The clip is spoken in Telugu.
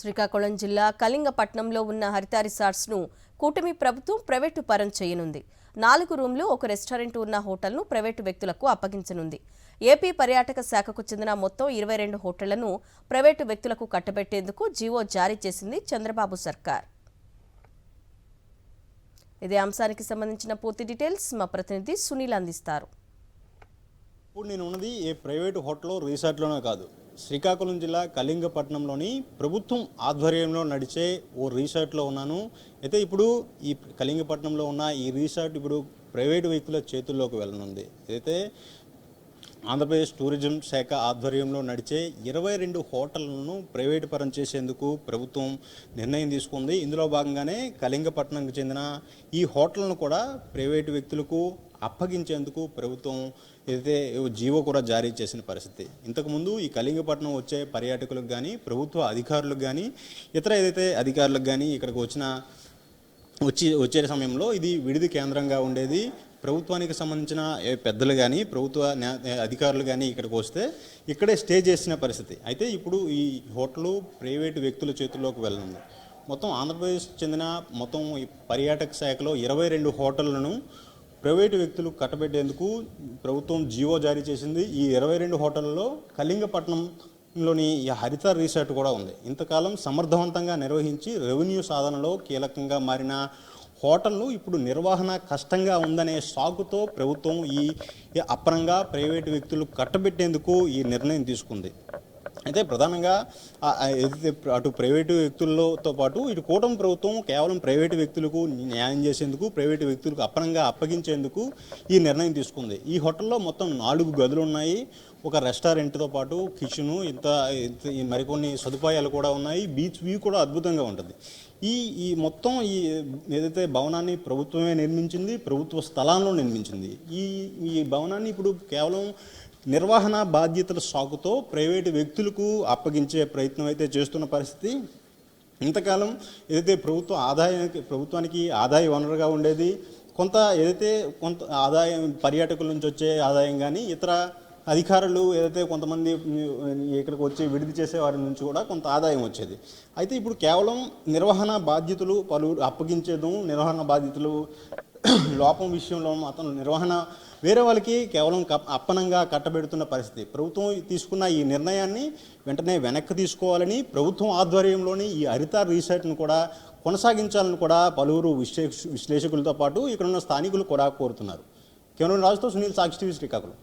శ్రీకాకుళం జిల్లా కళింగపట్నంలో ఉన్న హరిత రిసార్ట్స్ను కూటమి ప్రభుత్వం ప్రైవేటు పరం చేయనుంది. 4 రూమ్లు ఒక రెస్టారెంట్ ఉన్న హోటల్ను ప్రైవేటు వ్యక్తులకు అప్పగించనుంది. ఏపీ పర్యాటక శాఖకు చెందిన మొత్తం 22 హోటళ్లను ప్రైవేటు వ్యక్తులకు కట్టబెట్టేందుకు జీవో జారీ చేసింది చంద్రబాబు సర్కార్. ఇదే అంశానికి సంబంధించిన పూర్తి డీటెయిల్స్ మా ప్రతినిధి సునీల్ అందిస్తారు. ఇప్పుడు నేను ఉన్నది ఏ ప్రైవేటు హోటల్ రిసార్ట్లోనే కాదు, శ్రీకాకుళం జిల్లా కళింగపట్నంలోని ప్రభుత్వం ఆధ్వర్యంలో నడిచే ఓ రిసార్ట్లో ఉన్నాను. అయితే ఇప్పుడు ఈ కళింగపట్నంలో ఉన్న ఈ రిసార్ట్ ఇప్పుడు ప్రైవేటు వ్యక్తుల చేతుల్లోకి వెళ్ళనుంది. అయితే ఆంధ్రప్రదేశ్ టూరిజం శాఖ ఆధ్వర్యంలో నడిచే 22 హోటళ్లను ప్రైవేటు పరం చేసేందుకు ప్రభుత్వం నిర్ణయం తీసుకుంది. ఇందులో భాగంగానే కళింగపట్నంకు చెందిన ఈ హోటళ్లను కూడా ప్రైవేటు వ్యక్తులకు అప్పగించేందుకు ప్రభుత్వం ఏదైతే జీవో కూడా జారీ చేసిన పరిస్థితి. ఇంతకుముందు ఈ కళింగపట్నం వచ్చే పర్యాటకులకు కానీ, ప్రభుత్వ అధికారులకు కానీ, ఇతర ఏదైతే అధికారులకు కానీ ఇక్కడికి వచ్చే సమయంలో ఇది విడిది కేంద్రంగా ఉండేది. ప్రభుత్వానికి సంబంధించిన పెద్దలు కానీ, ప్రభుత్వ అధికారులు కానీ ఇక్కడికి వస్తే ఇక్కడే స్టే చేసిన పరిస్థితి. అయితే ఇప్పుడు ఈ హోటలు ప్రైవేటు వ్యక్తుల చేతుల్లోకి వెళ్ళనుంది. మొత్తం ఆంధ్రప్రదేశ్ చెందిన మొత్తం ఈ పర్యాటక శాఖలో 22 హోటళ్లను ప్రైవేటు వ్యక్తులు కట్టబెట్టేందుకు ప్రభుత్వం జీవో జారీ చేసింది. ఈ 22 హోటళ్లలో కళింగపట్నంలోని ఈ హరిత రిసార్ట్ కూడా ఉంది. ఇంతకాలం సమర్థవంతంగా నిర్వహించి రెవెన్యూ సాధనలో కీలకంగా మారిన హోటల్ను ఇప్పుడు నిర్వహణ కష్టంగా ఉందనే సాకుతో ప్రభుత్వం ఈ అప్పనంగా ప్రైవేటు వ్యక్తులు కట్టబెట్టేందుకు ఈ నిర్ణయం తీసుకుంది. అయితే ప్రధానంగా ఏదైతే అటు ప్రైవేటు వ్యక్తులతో పాటు ఇటు కూటమి ప్రభుత్వం కేవలం ప్రైవేటు వ్యక్తులకు న్యాయం చేసేందుకు, ప్రైవేటు వ్యక్తులకు అప్పనంగా అప్పగించేందుకు ఈ నిర్ణయం తీసుకుంది. ఈ హోటల్లో మొత్తం 4 గదులు ఉన్నాయి. ఒక రెస్టారెంట్తో పాటు కిచెను, ఇంత మరికొన్ని సదుపాయాలు కూడా ఉన్నాయి. బీచ్ వ్యూ కూడా అద్భుతంగా ఉంటుంది. ఈ మొత్తం ఈ ఏదైతే భవనాన్ని ప్రభుత్వమే నిర్మించింది, ప్రభుత్వ స్థలాల్లో నిర్మించింది. ఈ భవనాన్ని ఇప్పుడు కేవలం నిర్వహణ బాధ్యతల సాకుతో ప్రైవేటు వ్యక్తులకు అప్పగించే ప్రయత్నం అయితే చేస్తున్న పరిస్థితి. ఇంతకాలం ఏదైతే ప్రభుత్వానికి ఆదాయ వనరుగా ఉండేది, కొంత ఆదాయం పర్యాటకుల నుంచి వచ్చే ఆదాయం కానీ, ఇతర అధికారులు ఏదైతే కొంతమంది ఇక్కడికి వచ్చి విడిది చేసే వారి నుంచి కూడా కొంత ఆదాయం వచ్చేది. అయితే ఇప్పుడు కేవలం నిర్వహణ బాధ్యతలు పలువురు అప్పగించేయడం, నిర్వహణ బాధ్యతలు లోపం విషయంలో మాత్రం నిర్వహణ వేరే వాళ్ళకి కేవలం అప్పనంగా కట్టబెడుతున్న పరిస్థితి. ప్రభుత్వం తీసుకున్న ఈ నిర్ణయాన్ని వెంటనే వెనక్కి తీసుకోవాలని, ప్రభుత్వం ఆధ్వర్యంలోని ఈ హరిత రిసార్ట్ను కూడా కొనసాగించాలని కూడా పలువురు విశ్లేషకులతో పాటు ఇక్కడ ఉన్న స్థానికులు కూడా కోరుతున్నారు. కేవలం రాజుతో సునీల్, సాక్షి టీవీ, శ్రీకాకుళం.